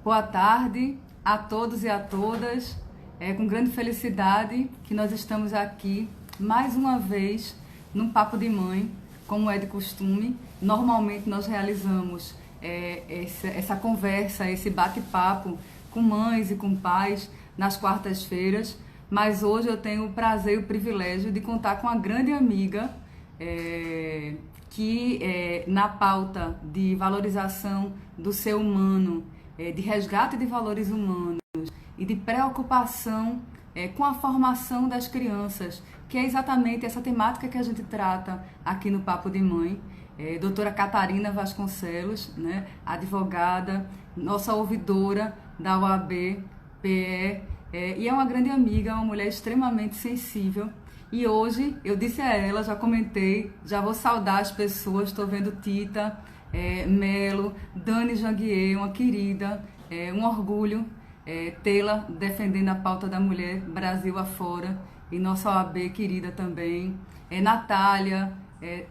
Boa tarde a todos e a todas. É com grande felicidade que nós estamos aqui mais uma vez num Papo de Mãe, como é de costume. Normalmente nós realizamos essa conversa, esse bate-papo com mães e com pais nas quartas-feiras, mas hoje eu tenho o prazer e o privilégio de contar com uma grande amiga que na pauta de valorização do ser humano, de resgate de valores humanos e de preocupação com a formação das crianças, que é exatamente essa temática que a gente trata aqui no Papo de Mãe. Doutora Catarina Vasconcelos, né, advogada, nossa ouvidora da OAB, PE, e é uma grande amiga, uma mulher extremamente sensível. E hoje, eu disse a ela, já comentei, já vou saudar as pessoas, estou vendo Tita, Melo, Dani Janguier, uma querida, um orgulho tê-la defendendo a pauta da mulher Brasil afora, e nossa OAB querida também, Natália,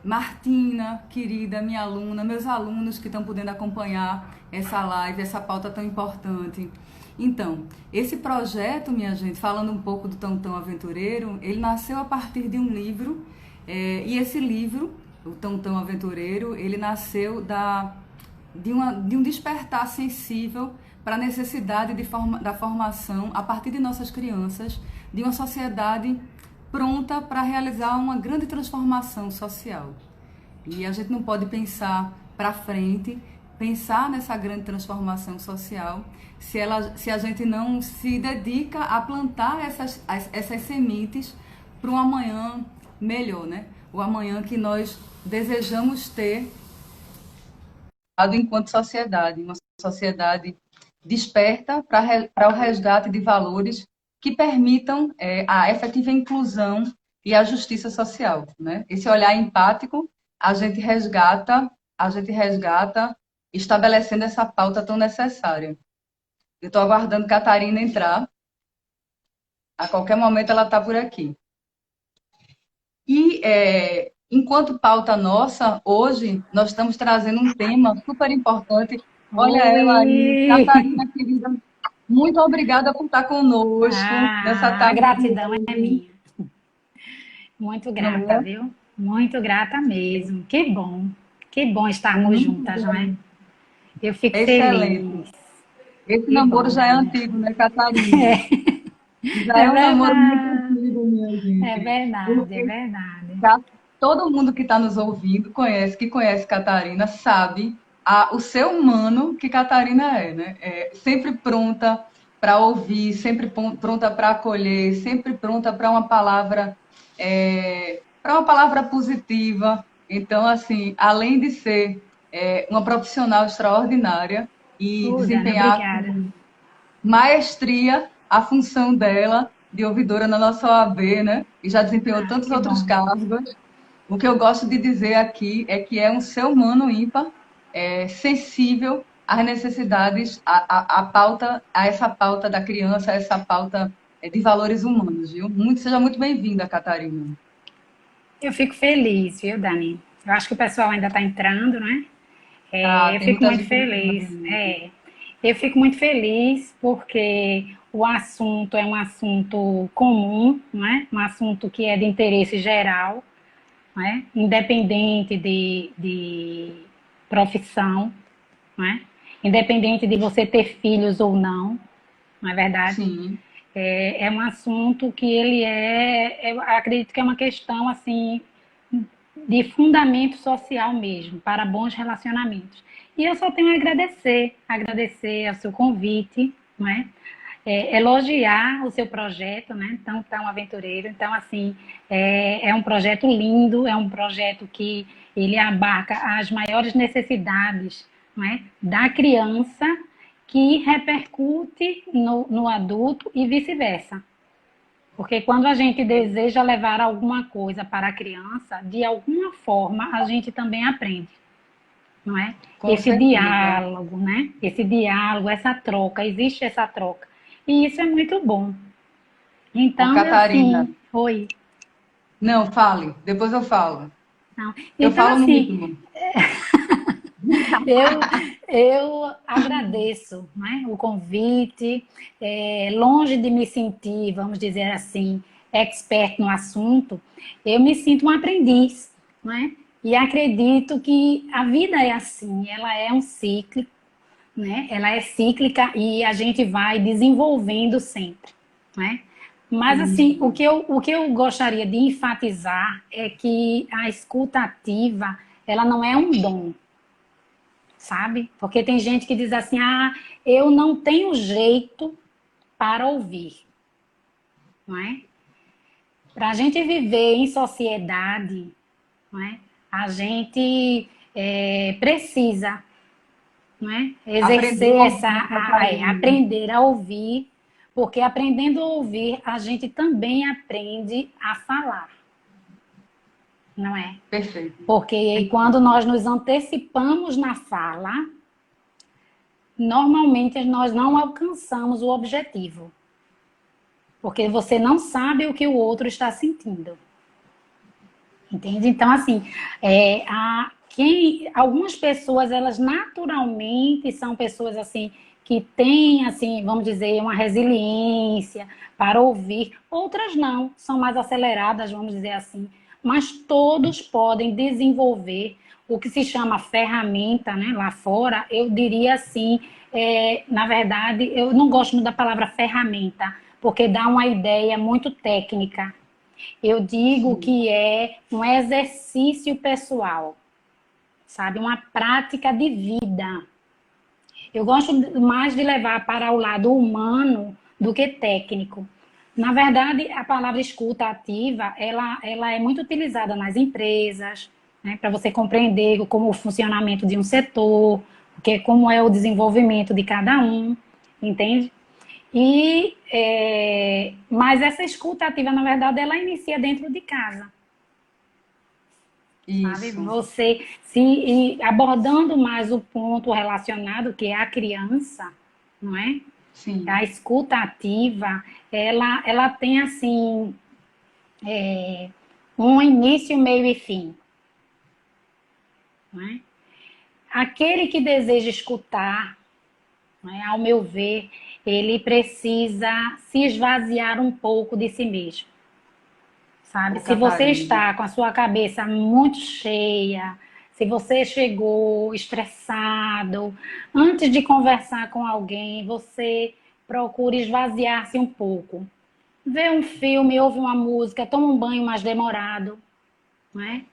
Martina, querida, minha aluna, meus alunos que estão podendo acompanhar essa live, essa pauta tão importante. Então, esse projeto, minha gente, falando um pouco do Tão Aventureiro, ele nasceu a partir de um livro, e esse livro, o Tão Aventureiro, ele nasceu de um despertar sensível para a necessidade da formação, a partir de nossas crianças, de uma sociedade pronta para realizar uma grande transformação social. E a gente não pode pensar para frente, pensar nessa grande transformação social, se a gente não se dedica a plantar essas sementes para um amanhã melhor, né? O amanhã que nós desejamos ter enquanto sociedade, uma sociedade desperta para o resgate de valores que permitam a efetiva inclusão e a justiça social, né? Esse olhar empático a gente resgata estabelecendo essa pauta tão necessária. Eu estou aguardando Catarina entrar. A qualquer momento ela está por aqui. E, enquanto pauta nossa, hoje nós estamos trazendo um tema super importante. Olha ela aí, Catarina, querida. Muito obrigada por estar conosco nessa tarde. A gratidão é minha. Muito grata, viu? Muito grata mesmo. Que bom estarmos juntas, não é? Eu fico feliz. Esse namoro já é antigo, né, Catarina? Já é um namoro muito antigo, minha gente. É verdade, é verdade. Todo mundo que está nos ouvindo que conhece Catarina, sabe o ser humano que Catarina é, né? Sempre pronta para ouvir, sempre pronta para acolher, sempre pronta para uma palavra positiva. Então, assim, além de ser uma profissional extraordinária e desempenhar com maestria a função dela de ouvidora na nossa OAB, né? E já desempenhou tantos outros cargos. O que eu gosto de dizer aqui é que é um ser humano ímpar, sensível às necessidades, a essa pauta da criança, a essa pauta de valores humanos, viu? Seja muito bem-vinda, Catarina. Eu fico feliz, viu, Dani? Eu acho que o pessoal ainda está entrando, né? Eu fico muito feliz. Eu fico muito feliz porque o assunto é um assunto comum, não é? Um assunto que é de interesse geral, não é? Independente de profissão, não é? Independente de você ter filhos ou não é verdade? Sim. É um assunto que eu acredito que é uma questão assim de fundamento social mesmo, para bons relacionamentos. E eu só tenho a agradecer ao seu convite, não é? Elogiar o seu projeto, né? Tão aventureiro. Então, assim, é um projeto lindo, é um projeto que ele abarca as maiores necessidades, não é? Da criança, que repercute no adulto e vice-versa. Porque quando a gente deseja levar alguma coisa para a criança, de alguma forma a gente também aprende, não é? Esse diálogo, né? Esse diálogo, essa troca, existe essa troca. E isso é muito bom. Então, Catarina. assim... Oi. Não, fale. Depois eu falo. Não. Eu então, falo assim... no ritmo. Eu agradeço, né, o convite, longe de me sentir, vamos dizer assim, expert no assunto, eu me sinto um aprendiz, né? E acredito que a vida é assim, ela é um ciclo, né? Ela é cíclica e a gente vai desenvolvendo sempre, né? Mas assim, Isso. o que eu gostaria de enfatizar é que a escuta ativa, ela não é um dom, sabe? Porque tem gente que diz assim: "Ah, eu não tenho jeito para ouvir", não é? Para a gente viver em sociedade, não é? A gente precisa, não é? Aprender Exercer a ouvir essa, na própria língua. aprender a ouvir, porque aprendendo a ouvir, a gente também aprende a falar, não é? Perfeito. Porque Perfeito. quando nós nos antecipamos na fala, normalmente nós não alcançamos o objetivo, porque você não sabe o que o outro está sentindo, entende? Então, assim, algumas pessoas, elas naturalmente são pessoas assim que têm, assim, vamos dizer, uma resiliência para ouvir. Outras não, são mais aceleradas, vamos dizer assim. Mas todos podem desenvolver o que se chama ferramenta, né? Lá fora, eu diria assim, na verdade, eu não gosto muito da palavra ferramenta, porque dá uma ideia muito técnica. Eu digo Sim. que é um exercício pessoal, sabe? Uma prática de vida. Eu gosto mais de levar para o lado humano do que técnico. Na verdade, a palavra escuta ativa, ela é muito utilizada nas empresas, né, para você compreender como o funcionamento de um setor, porque como é o desenvolvimento de cada um, entende? Mas essa escuta ativa, na verdade, ela inicia dentro de casa, sabe? Isso. Você se abordando mais o ponto relacionado que é a criança, não é? Sim. A escuta ativa, ela tem assim um início, meio e fim, não é? Aquele que deseja escutar, não é? Ao meu ver, ele precisa se esvaziar um pouco de si mesmo, sabe? Ô, Se você Catarina. está com a sua cabeça muito cheia, se você chegou estressado, antes de conversar com alguém, você procura esvaziar-se um pouco. Vê um filme, ouve uma música, toma um banho mais demorado, né?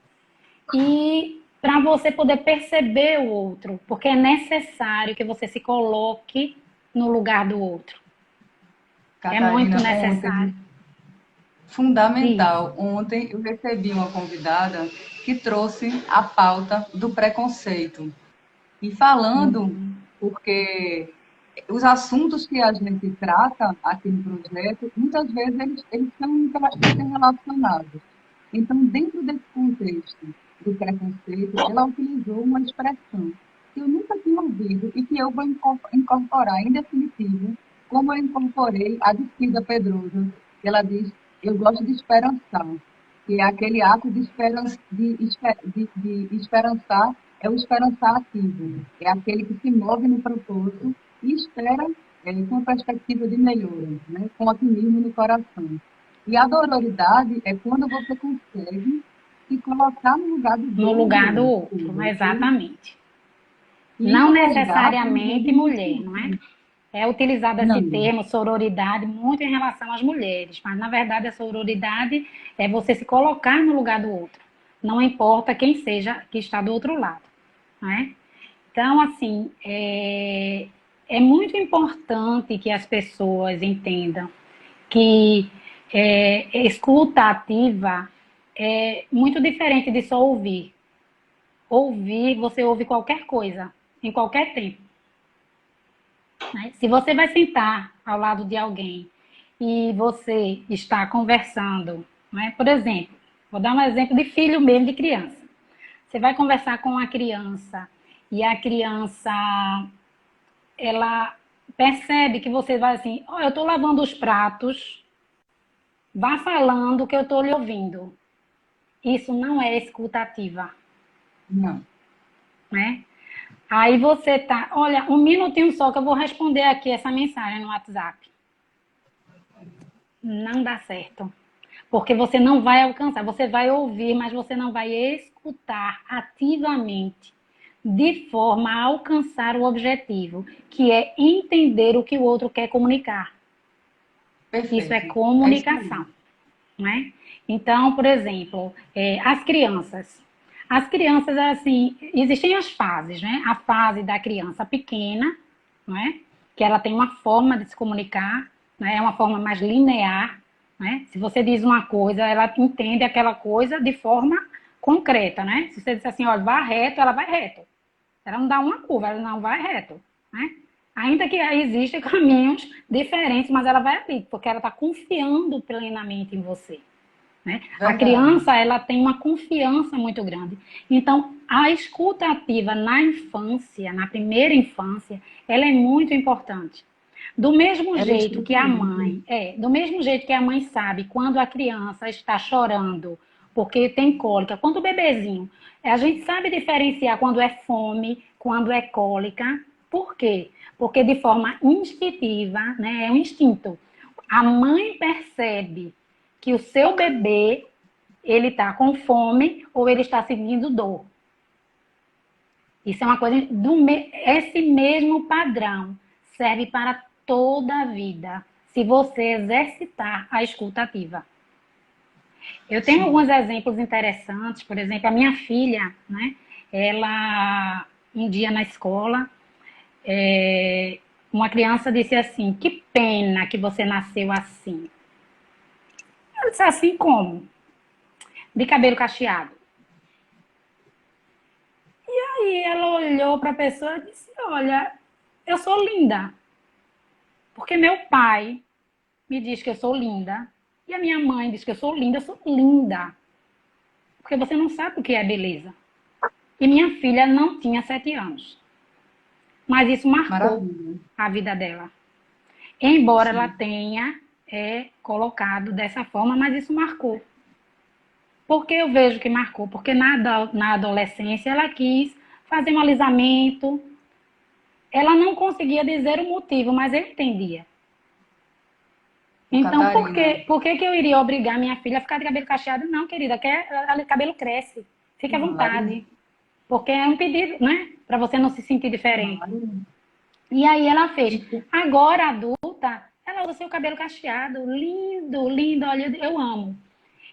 E para você poder perceber o outro, porque é necessário que você se coloque no lugar do outro. É muito Catarina, necessário. ontem, Diz. fundamental, ontem eu recebi uma convidada que trouxe a pauta do preconceito. E falando, Uhum. porque os assuntos que a gente trata aqui no projeto, muitas vezes eles são interrelacionados. Então, dentro desse contexto do preconceito, ela utilizou uma expressão que eu nunca tinha ouvido e que eu vou incorporar em definitivo, como eu incorporei a de Cida Pedrosa. Ela diz: "Eu gosto de esperançar", que é aquele ato de esperançar, é o esperançar ativo, é aquele que se move no propósito e espera com perspectiva de melhora, né? Com otimismo no coração. E a sororidade é quando você consegue se colocar no lugar do No outro, lugar do ou outro, seja, exatamente. e Não isso resgata um necessariamente mulher, não é? movimento. É utilizado esse Não, termo sororidade muito em relação às mulheres, mas na verdade a sororidade é você se colocar no lugar do outro, não importa quem seja que está do outro lado, não é? Então, assim, é muito importante que as pessoas entendam que escuta ativa é muito diferente de só ouvir. Ouvir, você ouve qualquer coisa, em qualquer tempo. Né? Se você vai sentar ao lado de alguém e você está conversando, né? Por exemplo, vou dar um exemplo de filho mesmo, de criança. Você vai conversar com uma criança e a criança, ela percebe que você vai assim, oh, eu estou lavando os pratos, vá falando que eu estou lhe ouvindo. Isso não é escutativa, não. né? Aí você tá, olha, um minutinho só que eu vou responder aqui essa mensagem no WhatsApp. Não dá certo. Porque você não vai alcançar, você vai ouvir, mas você não vai escutar ativamente, de forma a alcançar o objetivo, que é entender o que o outro quer comunicar. Isso é Perfeito. É isso comunicação, mesmo. né? Então, por exemplo, as crianças. As crianças, assim, existem as fases, né? A fase da criança pequena, né? Que ela tem uma forma de se comunicar, né? É uma forma mais linear, né? Se você diz uma coisa, ela entende aquela coisa de forma concreta, né? Se você disser assim, olha, vá reto, ela vai reto. Ela não dá uma curva, ela não vai reto, né? Ainda que existem caminhos diferentes, mas ela vai ali, porque ela está confiando plenamente em você. Né? A Verdade. criança, ela tem uma confiança muito grande. Então, a escuta ativa na infância, na primeira infância, ela é muito importante. Do mesmo Ela é jeito que a instrutiva. mãe, do mesmo jeito que a mãe sabe quando a criança está chorando porque tem cólica, quando o bebezinho, a gente sabe diferenciar quando é fome, quando é cólica. Por quê? Porque de forma instintiva, né, é um instinto. A mãe percebe que o seu bebê ele está com fome ou ele está sentindo dor. Isso é uma coisa esse mesmo padrão serve para toda a vida, se você exercitar a escuta ativa. Eu tenho Sim. alguns exemplos interessantes, por exemplo, a minha filha, né? Ela um dia na escola, uma criança disse assim: "Que pena que você nasceu assim". Eu disse assim como? De cabelo cacheado. Aí ela olhou para a pessoa e disse: "Olha, eu sou linda, porque meu pai me diz que eu sou linda e a minha mãe diz que eu sou linda, porque você não sabe o que é beleza". E minha filha não tinha 7 anos, mas isso marcou Maravilha. a vida dela. Embora ela Sim. tenha colocado dessa forma, mas isso marcou. Por que eu vejo que marcou? Porque na adolescência ela quis fazer um alisamento. Ela não conseguia dizer o motivo, mas eu entendia. O Então, Catarina. por que eu iria obrigar minha filha a ficar de cabelo cacheado? Não, querida, o cabelo cresce. Fique à Claro, vontade. Porque é um pedido, né? Para você não se sentir diferente. claro. E aí ela fez. E Agora, adulta, ela usa seu cabelo cacheado. Lindo, lindo. Olha, eu amo.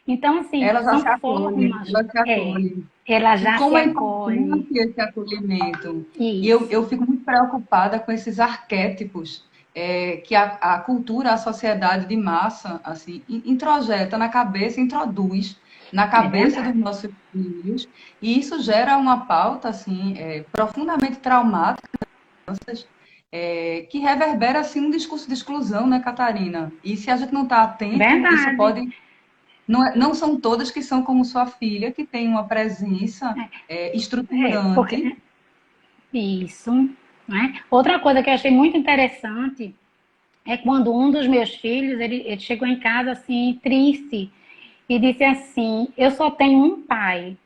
Então, assim, ela já são se acolhe, formas. ela se acolhe. Ela E já se como é acolhe. importante esse acolhimento. E eu, Isso. eu fico muito preocupada com esses arquétipos que a cultura, a sociedade de massa, assim, introjeta na cabeça, introduz na É cabeça dos verdade. nossos filhos, e isso gera uma pauta, assim, profundamente traumática, que reverbera, assim, um discurso de exclusão, né, Catarina? E se a gente não está atento, isso Verdade. pode não são todas que são como sua filha, que tem uma presença Porque estruturante. isso, né? Outra coisa que eu achei muito interessante é quando um dos meus filhos, ele chegou em casa assim, triste, e disse assim: "Eu só tenho um pai".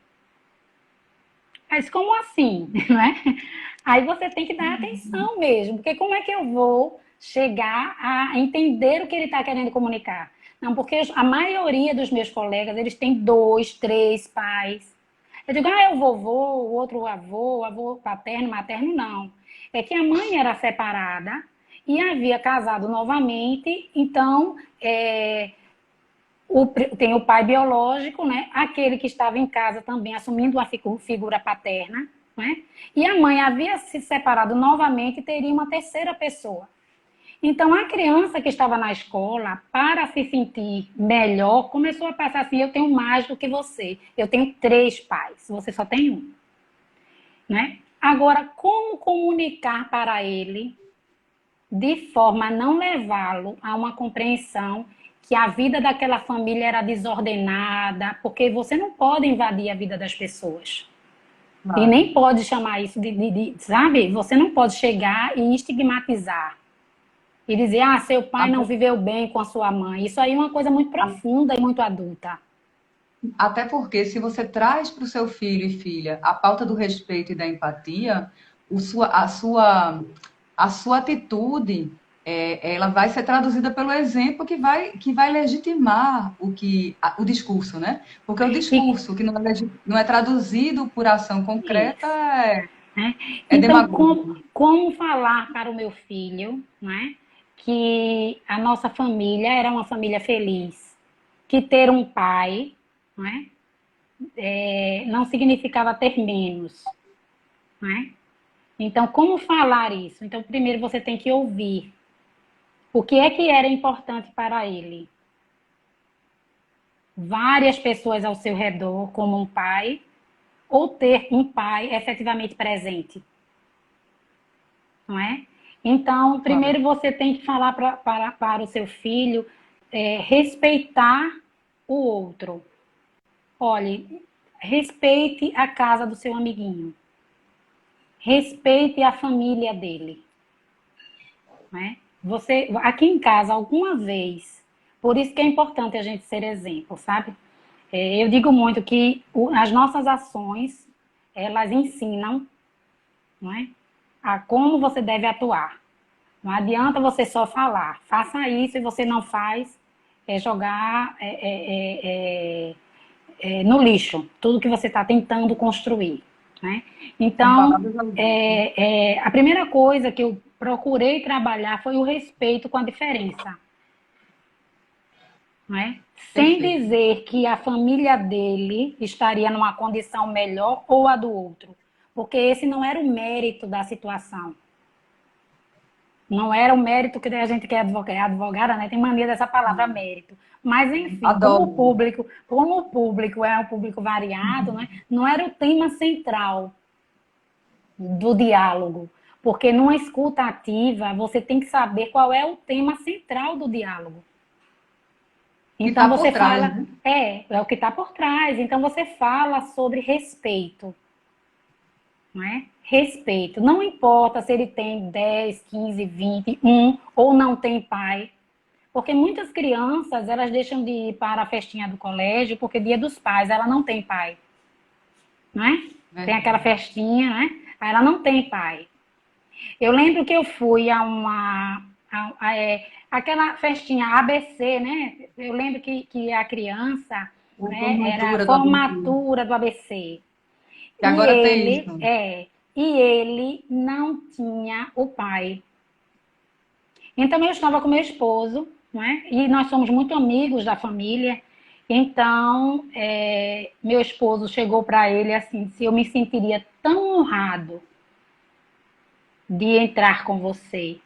Mas como assim, né? Aí você tem que dar atenção mesmo, porque como é que eu vou chegar a entender o que ele está querendo comunicar? Não, porque a maioria dos meus colegas, eles têm 2, 3 pais. Eu digo, é o vovô, o outro avô, avô paterno, materno, não. É que a mãe era separada e havia casado novamente, então tem o pai biológico, né? Aquele que estava em casa também assumindo uma figura paterna, né? E a mãe havia se separado novamente e teria uma terceira pessoa. Então, a criança que estava na escola, para se sentir melhor, começou a passar assim: eu tenho mais do que você, eu tenho 3 pais, você só tem um. Né? Agora, como comunicar para ele de forma a não levá-lo a uma compreensão que a vida daquela família era desordenada, porque você não pode invadir a vida das pessoas. E Claro. nem pode chamar isso sabe? Você não pode chegar e estigmatizar. E dizer, seu pai não viveu bem com a sua mãe. Isso aí é uma coisa muito profunda e muito adulta. Até porque, se você traz para o seu filho e filha a pauta do respeito e da empatia, a sua atitude, ela vai ser traduzida pelo exemplo que vai legitimar o discurso, né? Porque o E, discurso que não é traduzido por ação concreta isso. Né? é Então, como, demagogo. como falar para o meu filho, né, que a nossa família era uma família feliz, que ter um pai, né, não significava ter menos, né? Então, como falar isso? Então, primeiro você tem que ouvir o que era importante para ele. Várias pessoas ao seu redor, como um pai, ou ter um pai efetivamente presente, não é? Então, Claro. primeiro você tem que falar para o seu filho respeitar o outro. Olhe, respeite a casa do seu amiguinho. Respeite a família dele. Né? Você, aqui em casa, alguma vez, por isso que é importante a gente ser exemplo, sabe? Eu digo muito que as nossas ações, elas ensinam, não é? A como você deve atuar. Não adianta você só falar, faça isso e você não faz, jogar no lixo tudo que você está tentando construir. Né? São Então, palavras audíveis. a primeira coisa que eu procurei trabalhar foi o respeito com a diferença. Né? Sem Perfeito. dizer que a família dele estaria numa condição melhor ou a do outro, porque esse não era o mérito da situação. Não era o mérito que a gente quer advogada, né? Tem mania dessa palavra mérito. Mas, enfim, Adoro. como o público é um público variado, né? Não era o tema central do diálogo. Porque numa escuta ativa, você tem que saber qual é o tema central do diálogo. Que Então está por você trás, fala, né? é o que está por trás. Então você fala sobre respeito. Não é? Respeito. Não importa se ele tem 10, 15, 20, ou não tem pai. Porque muitas crianças, elas deixam de ir para a festinha do colégio porque dia dos pais, ela não tem pai. Não é? Tem aquela Verdade. festinha, né? Aí ela não tem pai. Eu lembro que eu fui a aquela festinha ABC, né? Eu lembro que a criança, A né, era a formatura do ABC. formatura do ABC. Que E agora tem isso. ele não tinha o pai. Então eu estava com meu esposo, né? E nós somos muito amigos da família. Então, meu esposo chegou para ele assim, se eu me sentiria tão honrado de entrar com você.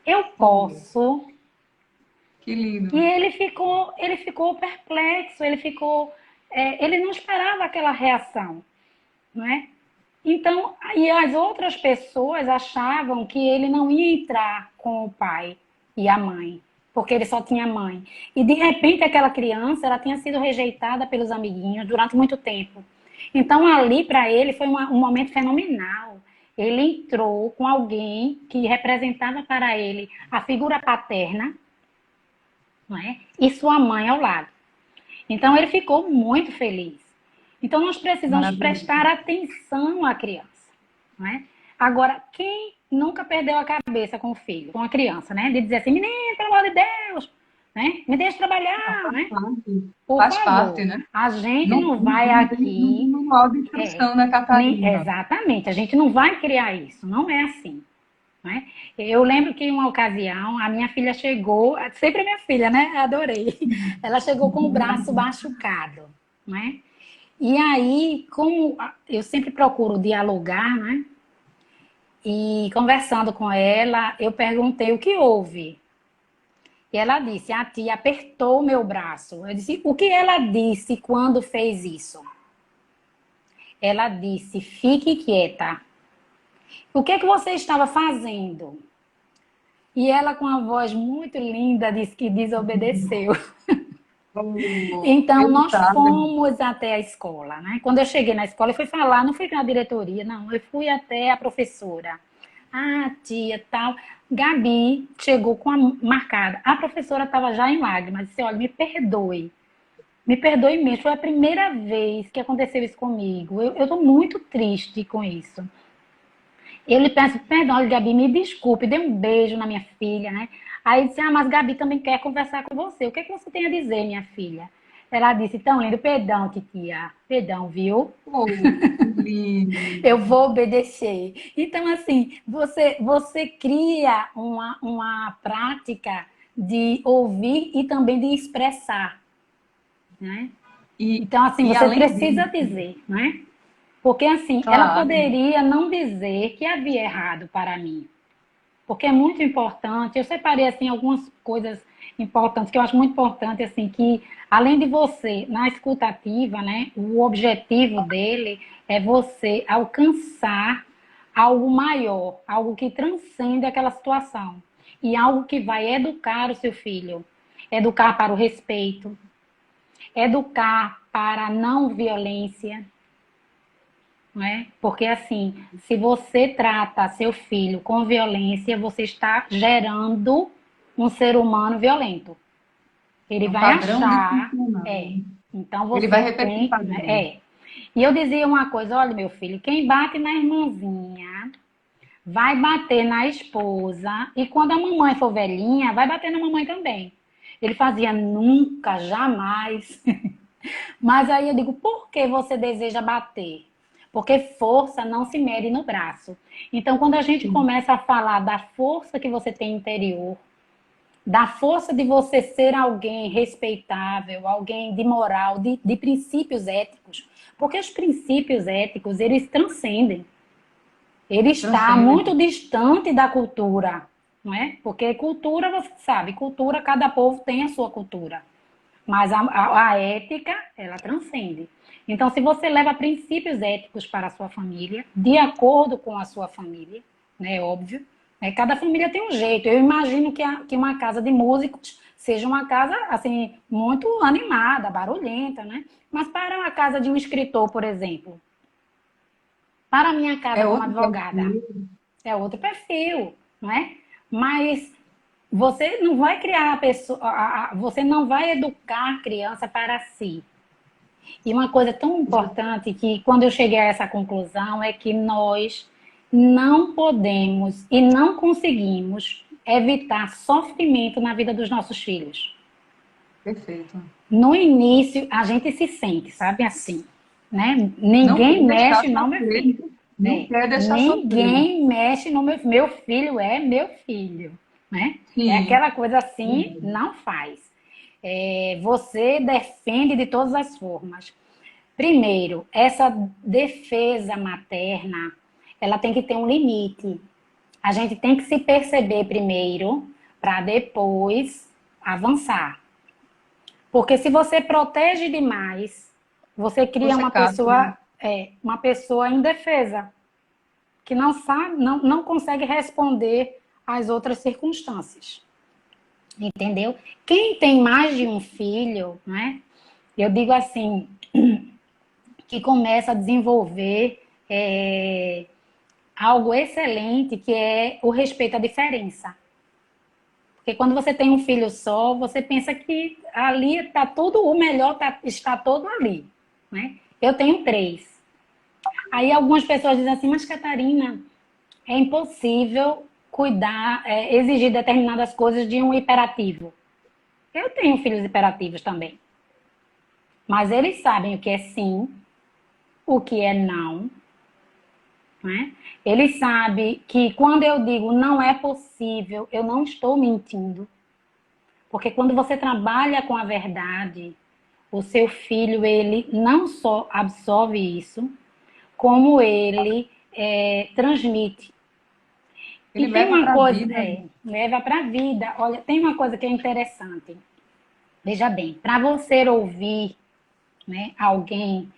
Eu Oh, posso. que E lindo. ele ficou perplexo, ele não esperava aquela reação, não é? Então, e as outras pessoas achavam que ele não ia entrar com o pai e a mãe, porque ele só tinha mãe. E de repente aquela criança, ela tinha sido rejeitada pelos amiguinhos durante muito tempo. Então ali para ele foi um momento fenomenal. Ele entrou com alguém que representava para ele a figura paterna, não é? E sua mãe ao lado. Então ele ficou muito feliz. Então nós precisamos Maravilhoso. prestar atenção à criança, não é? Agora, quem nunca perdeu a cabeça com o filho, com a criança, né? De dizer assim, menino, pelo amor de Deus, né? Me deixe trabalhar, né? Por Faz parte, favor, né? a gente Não, não não, vai não tem aqui, no manual de instrução, né, Catarina? exatamente, a gente não vai criar isso, não é assim. Né? Eu lembro que em uma ocasião a minha filha chegou, sempre a minha filha, né? Adorei. Ela chegou com o braço machucado, né? E aí, como eu sempre procuro dialogar, né? E conversando com ela, eu perguntei o que houve. E ela disse: a tia apertou o meu braço. Eu disse: o que ela disse quando fez isso? Ela disse: fique quieta. O que é que você estava fazendo? E ela, com a voz muito linda, disse que desobedeceu. Oh, Então, nós educada. fomos até a escola, né? Quando eu cheguei na escola, eu fui falar, não fui na diretoria, não, eu fui até a professora. Ah, tia, tal. Gabi chegou com a marcada. A professora estava já em lágrimas, disse: olha, me perdoe mesmo, foi a primeira vez que aconteceu isso comigo. Eu estou muito triste com isso. Eu lhe peço perdão, olha, Gabi, me desculpe, dê um beijo na minha filha, né? Aí disse, mas Gabi também quer conversar com você. O que é que você tem a dizer, minha filha? Ela disse, tão lindo, perdão, titia. Perdão, viu? Oh, que lindo. Eu vou obedecer. Então, assim, você cria uma prática de ouvir e também de expressar, né? Então, assim, E você além precisa disso, dizer, né? Porque, assim, ela claro, poderia não dizer que havia errado para mim. Porque é muito importante. Eu separei, assim, algumas coisas importantes, que eu acho muito importante, assim, que além de você, na escutativa, né, o objetivo dele é você alcançar algo maior, algo que transcende aquela situação. E algo que vai educar o seu filho. Educar para o respeito, educar para a não violência, não é? Porque assim, se você trata seu filho com violência, você está gerando um ser humano violento. Ele é um vai padrão achar, disfuncional. então Ele vai você repetir o tem, padrão. E eu dizia uma coisa, olha meu filho, quem bate na irmãzinha vai bater na esposa e quando a mamãe for velhinha, vai bater na mamãe também. Ele fazia nunca, jamais. Mas aí eu digo, por que você deseja bater? Porque força não se mede no braço. Então, quando a gente Sim, começa a falar da força que você tem interior, da força de você ser alguém respeitável, alguém de moral, de princípios éticos, porque os princípios éticos, eles transcendem. Ele está transcende. muito distante da cultura, não é? Porque cultura, você sabe, cultura, cada povo tem a sua cultura. Mas a ética, ela transcende. Então, se você leva princípios éticos para a sua família, de acordo com a sua família, né, óbvio, né, cada família tem um jeito. Eu imagino que uma casa de músicos seja uma casa, assim, muito animada, barulhenta, né? Mas para uma casa de um escritor, por exemplo, para a minha casa É como outro advogada, perfil. é outro perfil, não é? Mas você não vai criar a pessoa, você não vai educar a criança para si. E uma coisa tão importante que quando eu cheguei a essa conclusão é que nós não podemos e não conseguimos evitar sofrimento na vida dos nossos filhos. Perfeito. No início, a gente se sente, sabe assim, né? Não quer Ninguém deixar mexe no meu sofrer. filho. Não É, quer deixar sofrer. ninguém mexe no meu filho, é meu filho, né? É Sim. aquela coisa assim, não faz. Você defende de todas as formas. Primeiro, essa defesa materna, ela tem que ter um limite. A gente tem que se perceber primeiro, para depois avançar. Porque se você protege demais, você cria Você castra. uma pessoa indefesa, que não sabe, não consegue responder às outras circunstâncias. Entendeu? Quem tem mais de um filho, né? Eu digo assim, que começa a desenvolver algo excelente, que é o respeito à diferença. Porque quando você tem um filho só, você pensa que ali está tudo, o melhor está todo ali. Né? Eu tenho 3. Aí algumas pessoas dizem assim, mas Catarina, é impossível cuidar, exigir determinadas coisas de um hiperativo. Eu tenho filhos hiperativos também. Mas eles sabem o que é sim, o que é não. Né? Eles sabem que quando eu digo não é possível, eu não estou mentindo. Porque quando você trabalha com a verdade, o seu filho, ele não só absorve isso, como ele transmite. Ele E tem leva uma para a coisa, vida. leva para a vida. Olha, tem uma coisa que é interessante. Veja bem, para você ouvir, né, alguém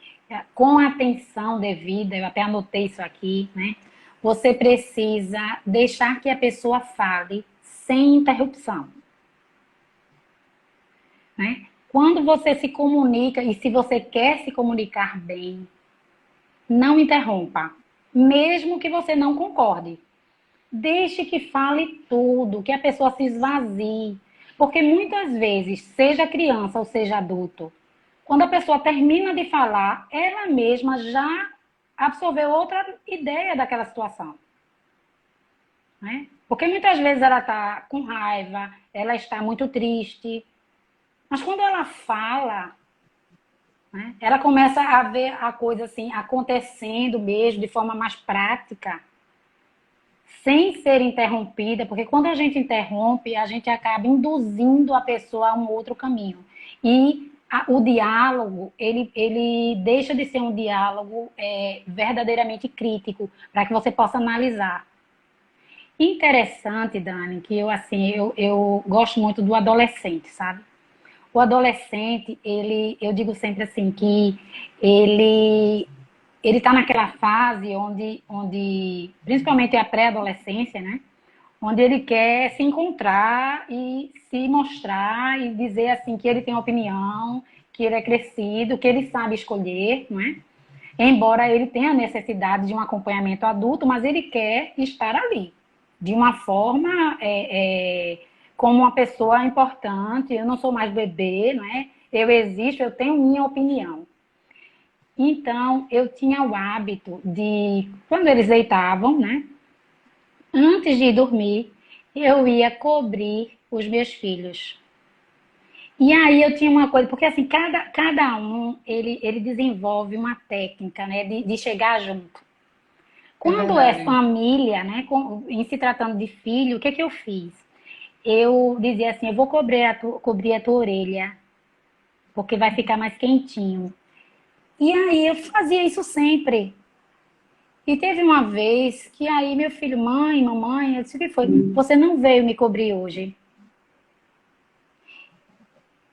com atenção devida, eu até anotei isso aqui, né? Você precisa deixar que a pessoa fale sem interrupção. Né? Quando você se comunica e se você quer se comunicar bem, não interrompa, mesmo que você não concorde. Deixe que fale tudo, que a pessoa se esvazie. Porque muitas vezes, seja criança ou seja adulto, quando a pessoa termina de falar, ela mesma já absorveu outra ideia daquela situação. né? Porque muitas vezes ela está com raiva, ela está muito triste, mas quando ela fala, né, ela começa a ver a coisa assim acontecendo mesmo de forma mais prática, sem ser interrompida, porque quando a gente interrompe, a gente acaba induzindo a pessoa a um outro caminho. E o diálogo, ele deixa de ser um diálogo verdadeiramente crítico, para que você possa analisar. Interessante, Dani, que eu gosto muito do adolescente, sabe? O adolescente, eu digo sempre assim, que ele está naquela fase onde, principalmente a pré-adolescência, né? Onde ele quer se encontrar e se mostrar e dizer assim que ele tem opinião, que ele é crescido, que ele sabe escolher, não é? Embora ele tenha necessidade de um acompanhamento adulto, mas ele quer estar ali, de uma forma como uma pessoa importante. Eu não sou mais bebê, não é? Eu existo, eu tenho minha opinião. Então, eu tinha o hábito de, quando eles deitavam, né? Antes de dormir, eu ia cobrir os meus filhos. E aí eu tinha uma coisa, porque assim, cada um, ele desenvolve uma técnica, né, de chegar junto. É Quando é verdade. família, né, em se tratando de filho, o que que eu fiz? Eu dizia assim, eu vou cobrir a tua orelha, porque vai ficar mais quentinho. E aí eu fazia isso sempre. E teve uma vez que aí meu filho, mãe, mamãe, eu disse, o que foi? Você não veio me cobrir hoje.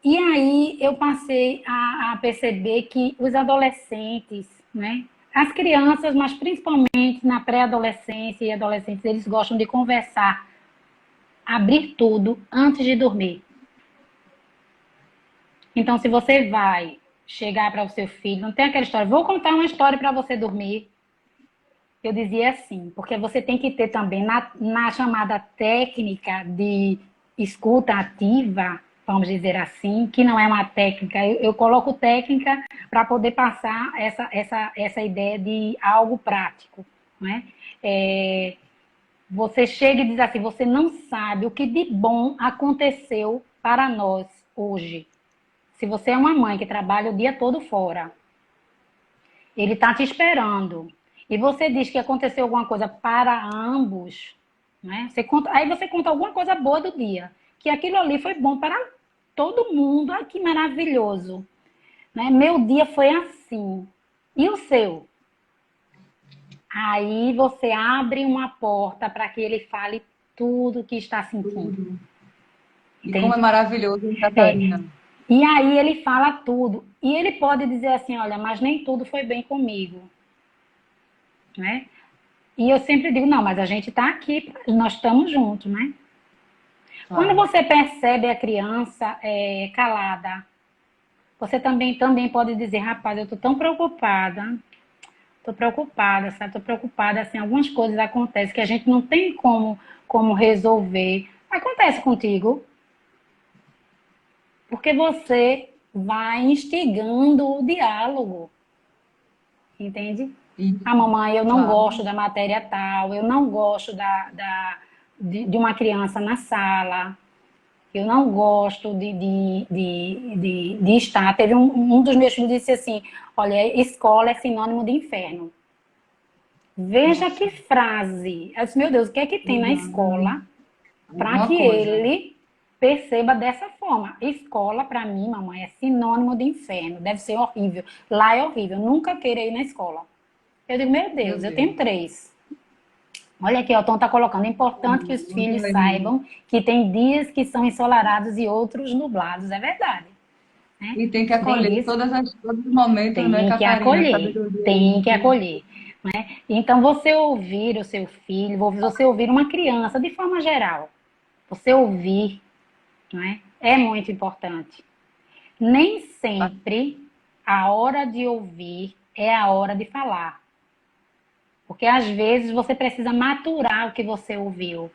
E aí eu passei a perceber que os adolescentes, né? As crianças, mas principalmente na pré-adolescência e adolescentes, eles gostam de conversar, abrir tudo antes de dormir. Então, se você vai chegar para o seu filho, não tem aquela história, vou contar uma história para você dormir. Eu dizia assim, porque você tem que ter também na chamada técnica de escuta ativa, vamos dizer assim, que não é uma técnica, eu coloco técnica para poder passar essa ideia de algo prático. Não é? Você chega e diz assim, você não sabe o que de bom aconteceu para nós hoje. Se você é uma mãe que trabalha o dia todo fora, ele está te esperando. E você diz que aconteceu alguma coisa para ambos, né? Aí você conta alguma coisa boa do dia. Que aquilo ali foi bom para todo mundo. Ai, que maravilhoso. Né? Meu dia foi assim. E o seu? Aí você abre uma porta para que ele fale tudo o que está sentindo. E como é Entende? maravilhoso, hein, É. Catarina? E aí ele fala tudo. E ele pode dizer assim, olha, mas nem tudo foi bem comigo. Né? E eu sempre digo, não, mas a gente está aqui, nós estamos juntos, né? Quando Claro. você percebe a criança calada, você também pode dizer, rapaz, eu estou preocupada, sabe? Estou preocupada, assim, algumas coisas acontecem que a gente não tem como resolver. Acontece contigo, porque você vai instigando o diálogo, entende? Isso, Ah, mamãe, eu não claro. gosto da matéria tal, eu não gosto de uma criança na sala, eu não gosto de estar. Teve um dos meus filhos que disse assim, olha, escola é sinônimo de inferno. Veja Nossa. que frase. Eu disse, meu Deus, o que é que tem na escola para Alguma que coisa. ele perceba dessa forma? Escola, para mim, mamãe, é sinônimo de inferno. Deve ser horrível. Lá é horrível. Nunca queira ir na escola. Eu digo, meu Meu Deus, eu Deus. tenho 3. Olha aqui, o Tom está colocando. É importante que os Muito filhos legal. saibam que tem dias que são ensolarados e outros nublados. É verdade. Né? E tem que Tem acolher dias todos os momentos, né, tem que Catarina? acolher. Sabedoria é Tem que isso. acolher. Né? Então, você ouvir o seu filho, você ouvir uma criança, de forma geral, você ouvir, né, é muito importante. Nem sempre a hora de ouvir é a hora de falar. Porque às vezes você precisa maturar o que você ouviu.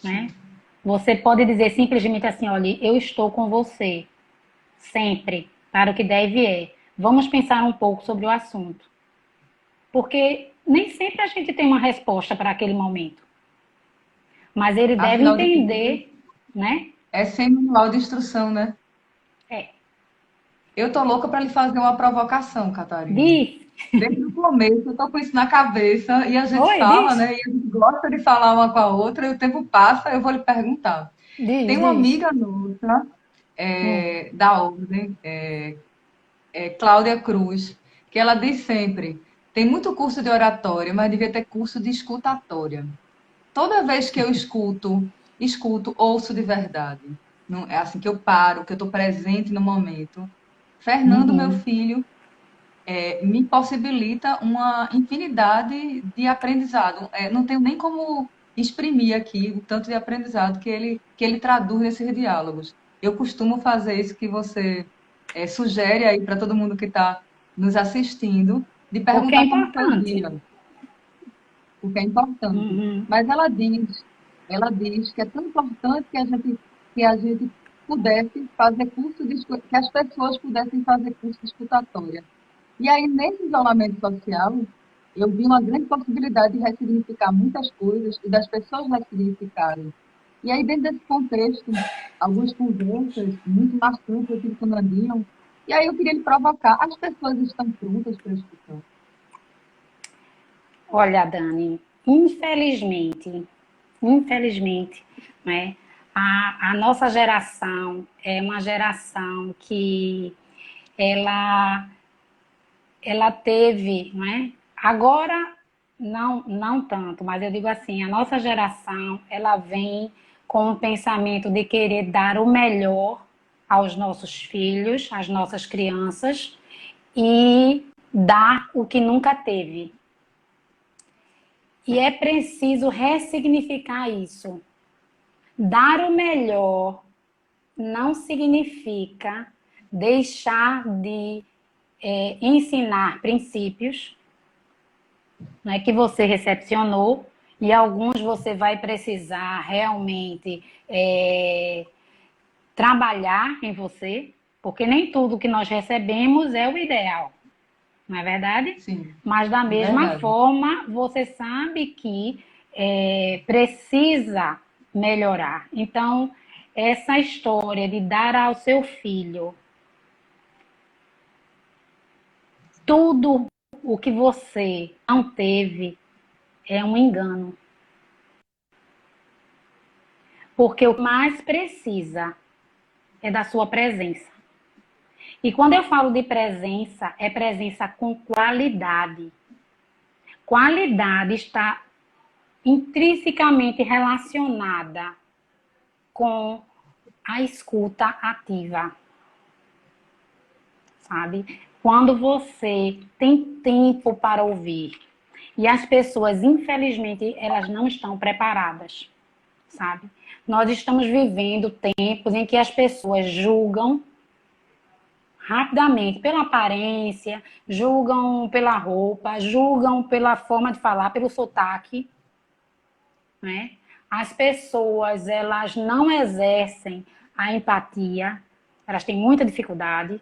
Né? Sim. Você pode dizer simplesmente assim, olha, eu estou com você, sempre, para o que deve é. Vamos pensar um pouco sobre o assunto. Porque nem sempre a gente tem uma resposta para aquele momento. Mas ele deve Afinal de contas, entender, né? é sem manual de instrução, né? É, Eu tô louca para lhe fazer uma provocação, Catarina. diz, Desde o começo, eu tô com isso na cabeça e a gente oi, fala, diz, né? E a gente gosta de falar uma com a outra e o tempo passa, eu vou lhe perguntar. Tem diz, uma diz. amiga nossa, Hum, da ordem, Cláudia Cruz, que ela diz sempre: tem muito curso de oratória, mas devia ter curso de escutatória. Toda vez que eu ouço de verdade. Não, é assim que eu paro, que eu estou presente no momento. Fernando, meu uhum. filho, me possibilita uma infinidade de aprendizado. Não tenho nem como exprimir aqui o tanto de aprendizado que ele traduz nesses diálogos. Eu costumo fazer isso que você sugere aí para todo mundo que está nos assistindo, de Porque é perguntar como foi o importante. dia, o que é importante. Uhum. Mas ela diz que é tão importante que a gente pudesse fazer que as pessoas pudessem fazer curso de escutatória. E aí, nesse isolamento social, eu vi uma grande possibilidade de ressignificar muitas coisas e das pessoas ressignificarem. E aí, dentro desse contexto, algumas conversas muito marcantes eu tive com o Nandinho, e aí eu queria lhe provocar, as pessoas estão prontas para escutar? Olha, Dani, infelizmente, né, a nossa geração é uma geração que ela, ela teve, né, agora não tanto, mas eu digo assim, a nossa geração, ela vem com o pensamento de querer dar o melhor aos nossos filhos, às nossas crianças, e dar o que nunca teve. E é preciso ressignificar isso. Dar o melhor não significa deixar de ensinar princípios, né, que você recepcionou, e alguns você vai precisar realmente trabalhar em você, porque nem tudo que nós recebemos é o ideal, não é verdade? Sim, Mas da é mesma verdade. forma, você sabe que precisa melhorar. Então, essa história de dar ao seu filho tudo o que você não teve é um engano. Porque o que mais precisa é da sua presença. E quando eu falo de presença, é presença com qualidade. Qualidade está intrinsecamente relacionada com a escuta ativa, sabe? Quando você tem tempo para ouvir. E as pessoas, infelizmente, elas não estão preparadas, sabe? Nós estamos vivendo tempos em que as pessoas julgam rapidamente pela aparência, julgam pela roupa, julgam pela forma de falar, pelo sotaque, né? As pessoas, elas não exercem a empatia, elas têm muita dificuldade.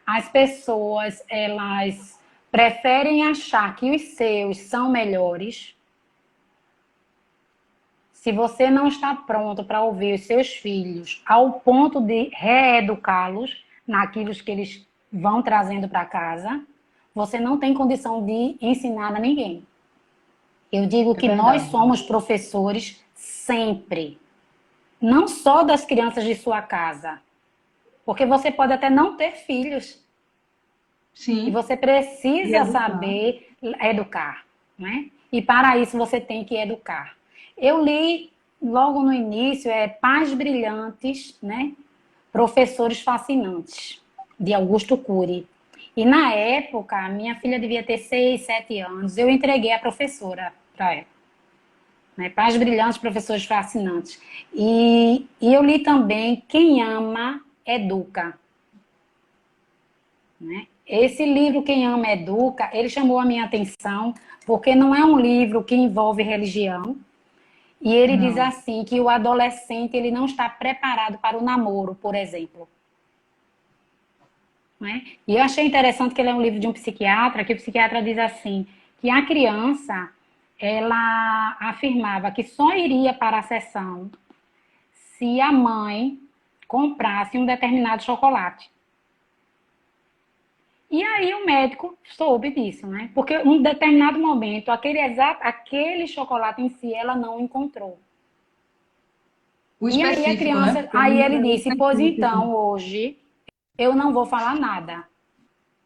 As pessoas, elas preferem achar que os seus são melhores. Se você não está pronto para ouvir os seus filhos ao ponto de reeducá-los naquilo que eles vão trazendo para casa, você não tem condição de ensinar a ninguém. Eu digo É que nós verdade. somos professores sempre, não só das crianças de sua casa, porque você pode até não ter filhos e Sim, você e precisa educar. saber educar, né? E para isso você tem que educar. Eu li logo no início Pais Brilhantes, né? Professores Fascinantes, de Augusto Cury. E na época, a minha filha devia ter 6, 7 anos, eu entreguei a professora para ela. Né? Pais Brilhantes, Professores Fascinantes. E eu li também Quem Ama, Educa. Né? Esse livro, Quem Ama, Educa, ele chamou a minha atenção, porque não é um livro que envolve religião, e ele diz Não, assim, que o adolescente ele não está preparado para o namoro, por exemplo. Né? E eu achei interessante que ele é um livro de um psiquiatra, que o psiquiatra diz assim, que a criança, ela afirmava que só iria para a sessão se a mãe comprasse um determinado chocolate. E aí o médico soube disso, né? Porque em um determinado momento, aquele chocolate em si, ela não encontrou. O E aí a específico, né? criança, Porque aí não ele é disse, pois específico. então, hoje eu não vou falar nada.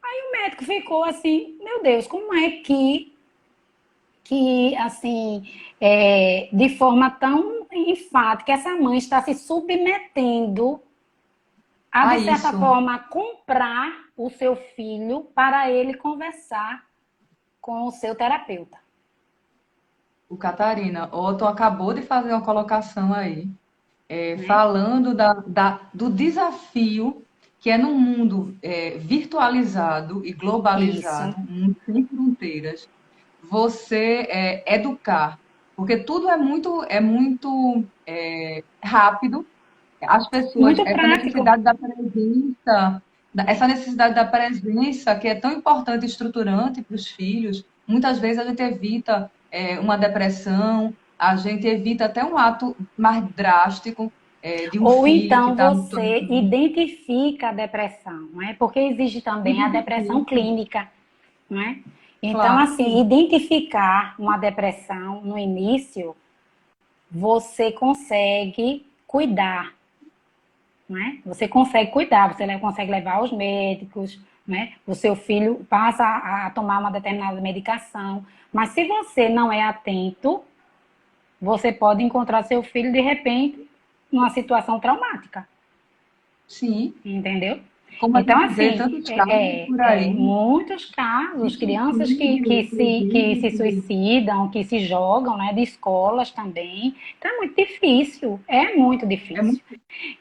Aí o médico ficou assim, meu Deus, como é que assim, de forma tão enfática, essa mãe está se submetendo a, Ah, de certa isso. forma, comprar o seu filho para ele conversar com o seu terapeuta. O Catarina, Otto acabou de fazer uma colocação aí, Né? falando do desafio que é num mundo virtualizado e Isso. globalizado, um mundo sem fronteiras, você educar, porque tudo é muito rápido. As pessoas, Muito prático. essa necessidade da presença que é tão importante e estruturante para os filhos, muitas vezes a gente evita uma depressão, a gente evita até um ato mais drástico de um Ou filho que então está você identifica a depressão, não é? Porque existe também a depressão identifica, clínica, não é? Então, assim, claro, identificar uma depressão no início, você consegue cuidar, não é? Você consegue cuidar, você consegue levar aos médicos, né? O seu filho passa a tomar uma determinada medicação, mas se você não é atento, você pode encontrar seu filho de repente numa situação traumática. sim, Entendeu? como a Então, gente vê assim, tantos casos por aí muitos de casos, crianças suicídio, por que se exemplo, suicidam, que se jogam, né, de escolas também. Então, é muito difícil, é muito é difícil. muito,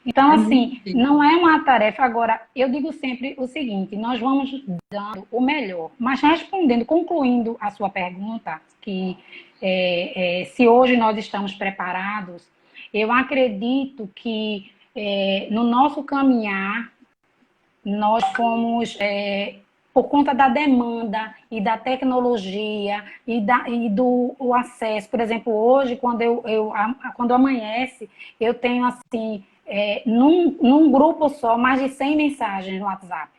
Então, é muito assim, não difícil. é uma tarefa. Agora, eu digo sempre o seguinte: nós vamos dando o melhor, mas respondendo, concluindo a sua pergunta, que se hoje nós estamos preparados, eu acredito que no nosso caminhar nós fomos, por conta da demanda e da tecnologia e do o acesso. Por exemplo, hoje, quando amanhece, eu tenho, assim, num grupo só, mais de 100 mensagens no WhatsApp.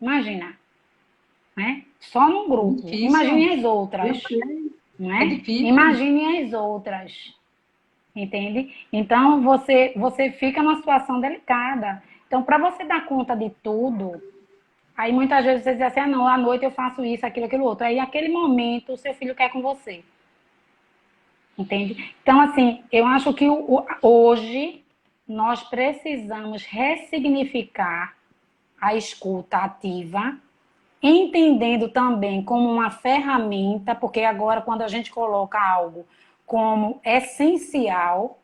Imagina, né? Só num É grupo. difícil, Imagine as eu outras, sei, é né? difícil. Imagine as outras. Entende? Então, você fica numa situação delicada. Então, para você dar conta de tudo, aí muitas vezes você diz assim, ah, não, à noite eu faço isso, aquilo, aquilo outro. Aí, naquele momento, o seu filho quer com você. Entende? Então, assim, eu acho que hoje nós precisamos ressignificar a escuta ativa, entendendo também como uma ferramenta, porque agora, quando a gente coloca algo como essencial,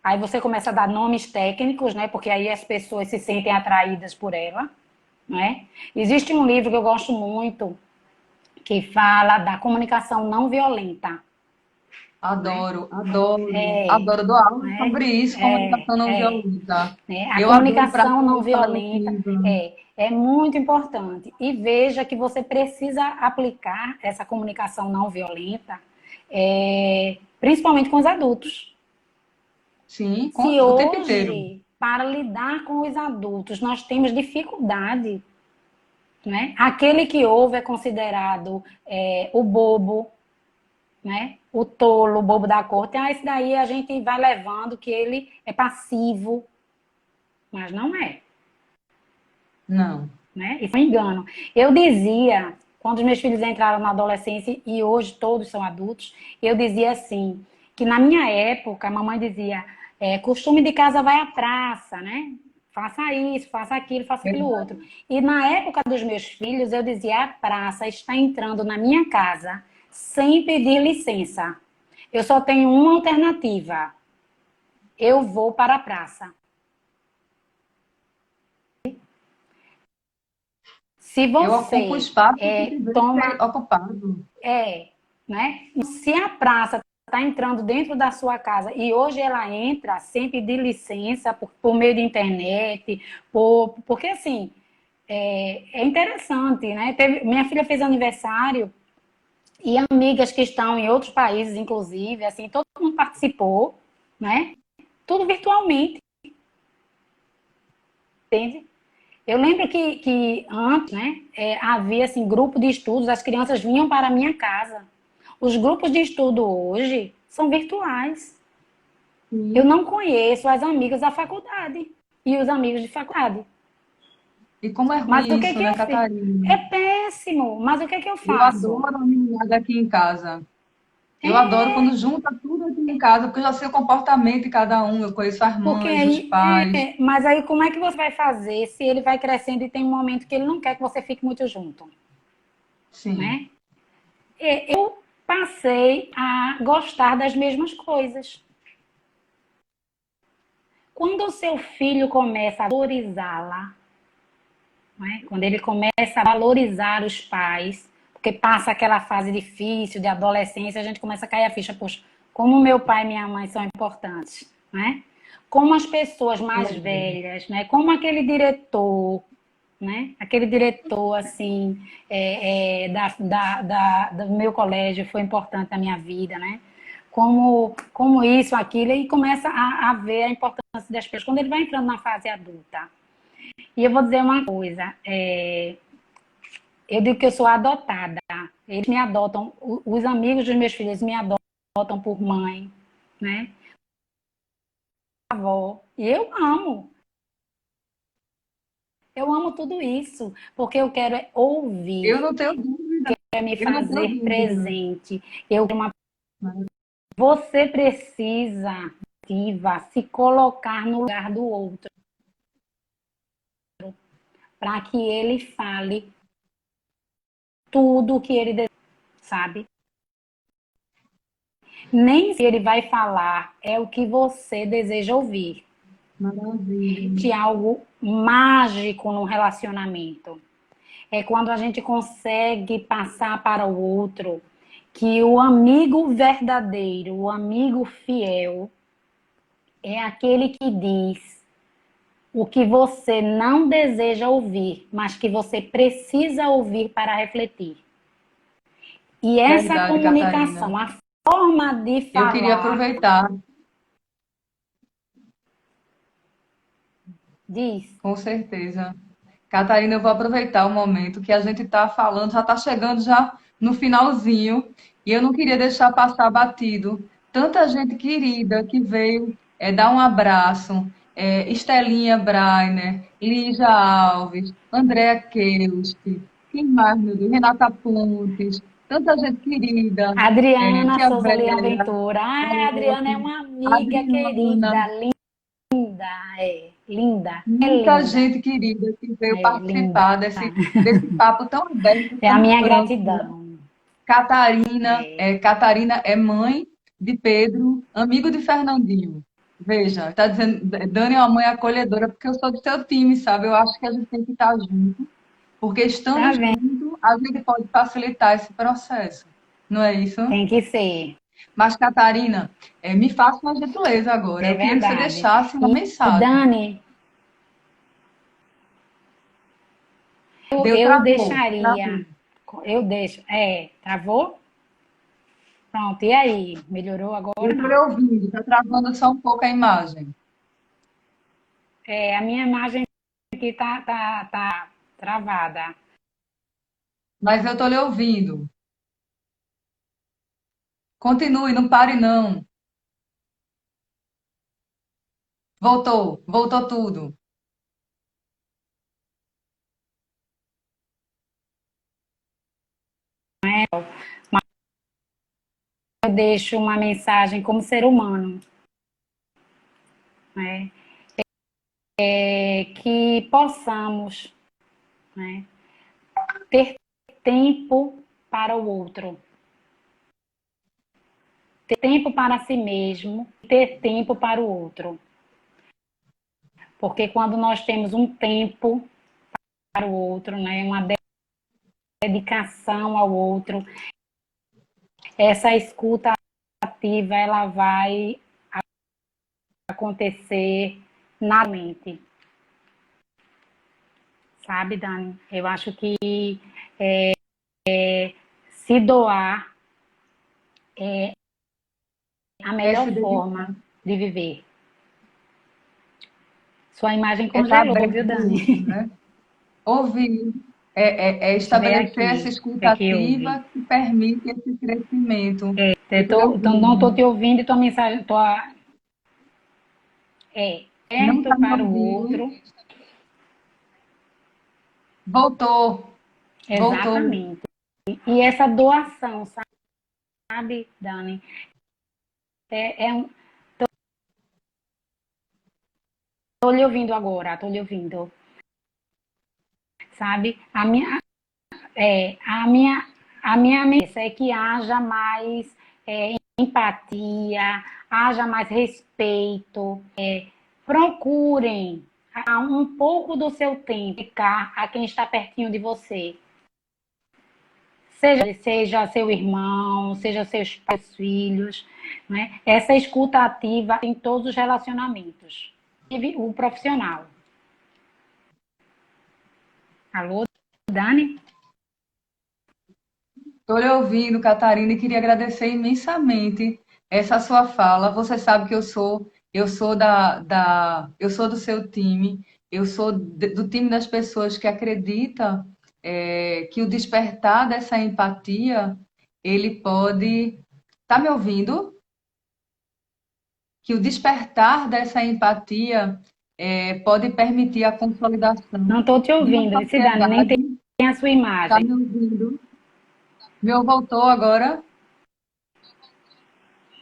aí você começa a dar nomes técnicos, né? Porque aí as pessoas se sentem atraídas por ela, né? Existe um livro que eu gosto muito que fala da comunicação não violenta, né? Adoro, adoro, É, adoro. Dou aula né? sobre isso, comunicação não É. violenta. Né? A Eu adoro comunicação prática não violenta restaurativa. é muito importante. E veja que você precisa aplicar essa comunicação não violenta, principalmente com os adultos. Sim, Se o tempo inteiro. hoje, para lidar com os adultos, nós temos dificuldade, né? Aquele que ouve é considerado o bobo, né? O tolo, o bobo da corte. Ah, esse daí a gente vai levando que ele é passivo, mas não é, Não. né? Isso é um engano. Eu dizia, quando os meus filhos entraram na adolescência e hoje todos são adultos, eu dizia assim, que na minha época a mamãe dizia, costume de casa vai à praça, né? Faça isso, faça aquilo outro. E na época dos meus filhos, eu dizia, a praça está entrando na minha casa sem pedir licença. Eu só tenho uma alternativa. Eu vou para a praça. Se Eu ocupo o você espaço que tiver que ser toma ocupado. né? Se a praça está entrando dentro da sua casa e hoje ela entra sem pedir licença por meio de internet, porque assim é interessante, né? Minha filha fez aniversário e amigas que estão em outros países, inclusive, assim, todo mundo participou, né? Tudo virtualmente, entende? Eu lembro que antes, né, havia assim, grupo de estudos, as crianças vinham para a minha casa. Os grupos de estudo hoje são virtuais. Eu Sim. não conheço as amigas da faculdade e os amigos de faculdade. E como é Mas ruim o que isso, que né, eu fiz? Catarina? É péssimo, mas o que que eu Eu faço? adoro a meninada aqui em casa. Eu adoro É, quando junta tudo aqui em casa, porque eu já sei o comportamento de cada um, eu conheço as porque mães, os aí, pais. mas aí como é que você vai fazer se ele vai crescendo e tem um momento que ele não quer que você fique muito junto, Sim, né? Eu passei a gostar das mesmas coisas. Quando o seu filho começa a valorizá-la, né? Quando ele começa a valorizar os pais, porque passa aquela fase difícil de adolescência, a gente começa a cair a ficha, poxa, como meu pai e minha mãe são importantes, né? Como as pessoas mais verdade. velhas, né? Como aquele diretor, né? Aquele diretor, assim, do meu colégio foi importante na minha vida, né? Como isso, aquilo, e começa a ver a importância das pessoas quando ele vai entrando na fase adulta. E eu vou dizer uma coisa, eu digo que eu sou adotada. Eles me adotam, os amigos dos meus filhos me adotam por mãe, né? Avó. E eu amo. Eu amo tudo isso, porque eu quero Eu ouvir, não tenho dúvida, quero me eu não tenho fazer dúvida. presente. Você precisa, Diva, se colocar no lugar do outro, para que ele fale tudo o que ele deseja, sabe? Nem se ele vai falar é o que você deseja ouvir. Maravilha. De algo mágico no relacionamento. É quando a gente consegue passar para o outro que o amigo verdadeiro, o amigo fiel, é aquele que diz o que você não deseja ouvir, mas que você precisa ouvir para refletir. E essa Verdade, comunicação, Catarina. a forma de Eu queria falar, aproveitar, diz. com certeza. Catarina, eu vou aproveitar o momento que a gente está falando, já está chegando já no finalzinho, e eu não queria deixar passar batido. Tanta gente querida que veio dar um abraço, Estelinha Brainer, Lígia Alves, Andréa Keuski, quem mais, meu Deus? Renata Pontes, tanta gente querida, Adriana Tia Souza Leão Vera, Ventura. Ai, a Adriana é uma amiga Adriana, querida, linda, linda, é muita linda, gente querida que veio linda. participar desse papo tão aberto, É a tão minha franco, né? gratidão. Catarina é mãe de Pedro, amigo de Fernandinho. Veja, está dizendo, Dani é uma mãe acolhedora, porque eu sou do seu time, sabe? Eu acho que a gente tem que estar junto, porque estando Tá vendo? junto, a gente pode facilitar esse processo. Não é isso? Tem que ser, Mas, Catarina, me faça uma gentileza agora. é Eu queria que você verdade. deixasse uma E mensagem. Dani, Deu eu travou, deixaria, travou. eu deixo, travou? Pronto, e aí? Melhorou Eu agora? estou lhe Não. ouvindo, está travando só um pouco a imagem. A minha imagem aqui tá travada. Mas eu estou lhe ouvindo. Continue, não pare não. Voltou, voltou tudo. Eu deixo uma mensagem como ser humano, né? Que possamos, né, ter tempo para o outro, ter tempo para si mesmo, ter tempo para o outro. Porque quando nós temos um tempo para o outro, né, uma dedicação ao outro, essa escuta ativa ela vai acontecer na mente, sabe, Dani? Eu acho que se doar a melhor Essa dedicação forma de viver. Sua imagem é estar congelou, aberto viu, para o outro, Dani? né? Ouvir, é Deixa eu ver estabelecer essa aqui o que é que houve. escutativa que permite esse crescimento. Eu estou Então, não estou ouvindo. te ouvindo e tua mensagem, Não perto está me para o ouvindo. outro. Voltou, voltou. Exatamente. E essa doação, sabe, Dani? É, tô lhe ouvindo agora, tô lhe ouvindo, sabe? A minha, a minha meta é que haja mais empatia, haja mais respeito. Procurem um pouco do seu tempo ficar a quem está pertinho de você. Seja seu irmão, seja seus pais, filhos, né? Essa escuta ativa em todos os relacionamentos. O profissional. Alô, Dani? Estou lhe ouvindo, Catarina, e queria agradecer imensamente essa sua fala. Você sabe que eu sou eu sou do seu time, eu sou do time das pessoas que acredita que o despertar dessa empatia, ele pode. Tá me ouvindo? Que o despertar dessa empatia pode permitir a consolidação Não estou te de uma ouvindo. Esse Dani nem tem sociedade. a sua Tá imagem. me ouvindo? Meu voltou agora?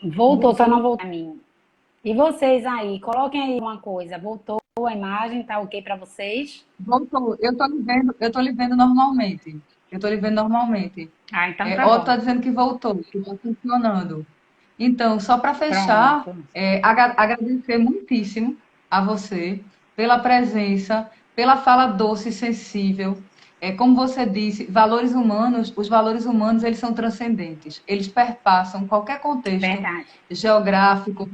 Voltou, só não Voltou? voltou a mim. E vocês aí, coloquem aí uma coisa. Voltou a imagem, tá ok para vocês? Voltou. Eu tô lhe vendo normalmente. Eu tô lhe vendo normalmente. Ah, então tá Ó, bom. tá dizendo que voltou, que tá funcionando. Então, só para fechar, Pronto. agradecer muitíssimo a você pela presença, pela fala doce e sensível. Como você disse, valores humanos, os valores humanos, eles são transcendentes. Eles perpassam qualquer contexto Verdade. geográfico,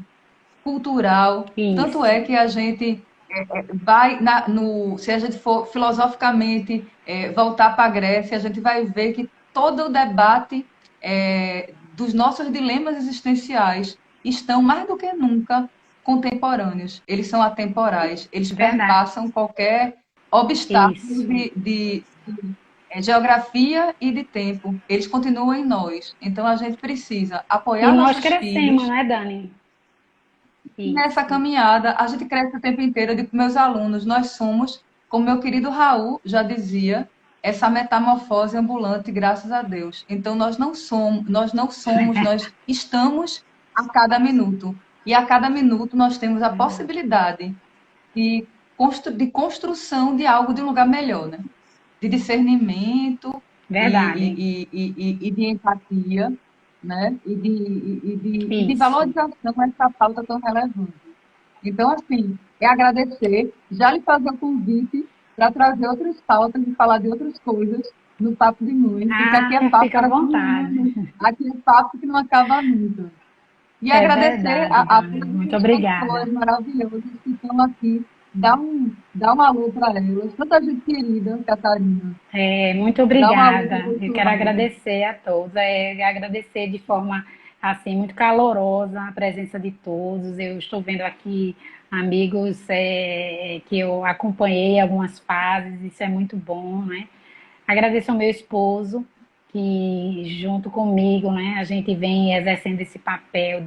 cultural. Tanto Isso. é que a gente vai se a gente for filosoficamente voltar para a Grécia, a gente vai ver que todo o debate dos nossos dilemas existenciais estão mais do que nunca contemporâneos. Eles são atemporais, eles Verdade. perpassam qualquer obstáculo Isso. de geografia e de tempo. Eles continuam em nós. Então a gente precisa E apoiar nós nossos crescemos, filhos né, Dani? nessa Isso. caminhada. A gente cresce o tempo inteiro. Eu digo para meus alunos, nós somos, como meu querido Raul já dizia, essa metamorfose ambulante, graças a Deus. Então nós estamos a cada minuto. E a cada minuto nós temos a possibilidade de, de construção de algo de um lugar melhor, né? De discernimento Verdade. e de empatia, né? E de Isso. valorização a essa pauta tão relevante. Então, assim, é agradecer, já lhe fazer o convite para trazer outras pautas e falar de outras coisas no Papo de Mãe, porque aqui é Ah, papo fica à para vontade. aqui é papo que não acaba nunca. E É agradecer verdade, a Dani. todas Muito as pessoas obrigada. maravilhosas que estão aqui. Dá um alô para elas. Tanta gente querida, Catarina. Muito Dá um alô do obrigada. Eu outro quero lado. agradecer a todos, agradecer de forma assim muito calorosa a presença de todos. Eu estou vendo aqui amigos que eu acompanhei algumas fases, isso é muito bom, né? Agradeço ao meu esposo que junto comigo, né, a gente vem exercendo esse papel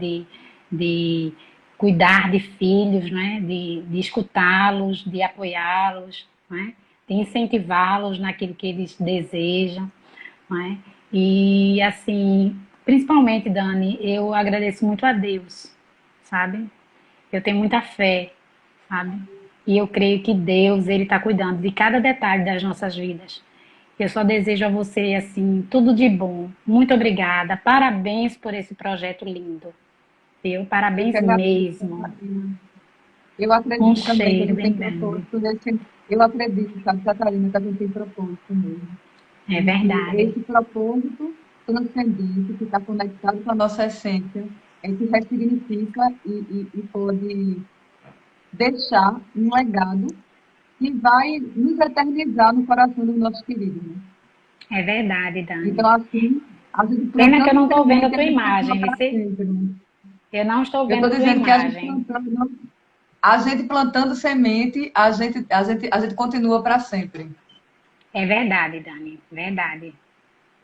de cuidar de filhos, né, de escutá-los, de apoiá-los, né, de incentivá-los naquilo que eles desejam, né? E assim, principalmente, Dani, eu agradeço muito a Deus, sabe? Eu tenho muita fé, sabe? E eu creio que Deus, ele está cuidando de cada detalhe das nossas vidas. Eu só desejo a você, assim, tudo de bom. Muito obrigada. Parabéns por esse projeto lindo. Viu? Eu que Parabéns agradeço, mesmo. Catarina. Eu Um acredito também que a cheiro gente tem bem grande. propósito. Eu acredito, sabe, Catarina, que a gente tem propósito mesmo. É E que verdade. esse propósito transcendente, que está conectado com a nossa essência, é que ressignifica e pode deixar um legado que vai nos eternizar no coração dos nossos queridos. Né? É verdade, Então, Dani. assim, A gente Pena que eu plantando não estou vendo a semente, a tua gente continua imagem, para Vici. sempre. Eu não estou Eu vendo estou a tua dizendo que imagem. a gente plantando semente, a gente continua para sempre. É verdade, Dani, verdade.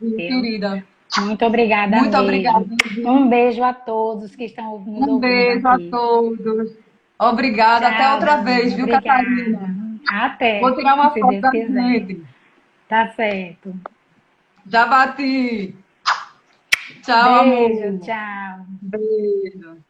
Viu, Viu? querida? Muito obrigada Muito obrigada, mesmo. viu? Um beijo a todos que estão nos Um ouvindo beijo a aqui. todos. Obrigada. Até Tchau, outra Dani. vez, viu, Obrigada. Catarina? Vou Até, tirar uma se foto Deus da quiser. gente. Tá certo. Já bati. Tchau, Beijo, amor. tchau. Beijo.